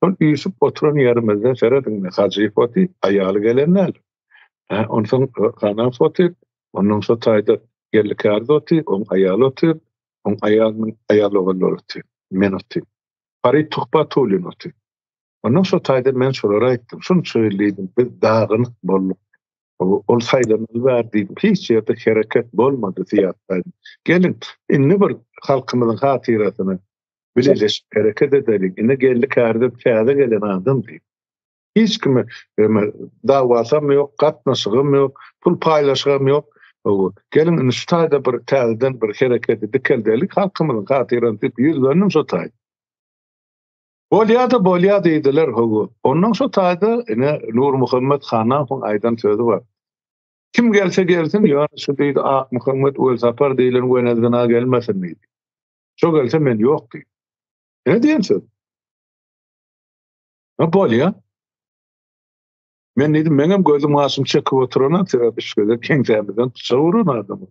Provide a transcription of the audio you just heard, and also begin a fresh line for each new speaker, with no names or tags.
On Yusuf oturan yerimizde seyredin Hacı Fatih ayalı gelenler. Ondan sonra Hanan Fatih, ondan sonra tayda gellikardı oti, on ayalı oti, on ayalı oğulları oti, men oti. Farid Tuhba Tulin oti. Ondan sonra tayda men sorulara aittim. Şunu söyleydim, biz dağınık bolluk. Ol saylanıl verdiğim hiç yerde hareket bolmadı fiyattaydım. Gelin, inni bir halkımızın hatiratını bileş hareket edelim. Inni gellikardı piyada gelen adam değil. Hiç kime davasam yok, katnaşığım yok, pul paylaşığım yok. Gelin üstayda bir təlden bir hareketi dikeldelik halkımızın hatiratını yüzlerinin sotaydı. Bolya deydiler hogu. Ondan sotayda Nur Muhammed Hanan hon aydan sözü var. Kim gelse gelsin ya şu deydi Muhammed Uel Safar deyilen gönezgana gelmesin miydi? Şu gelse men yok deydi. Ne diyorsun? Ne bolya? Men dedim, menem gözüm asım çekip oturana terapi şöyle kengsemizden savurun adamı.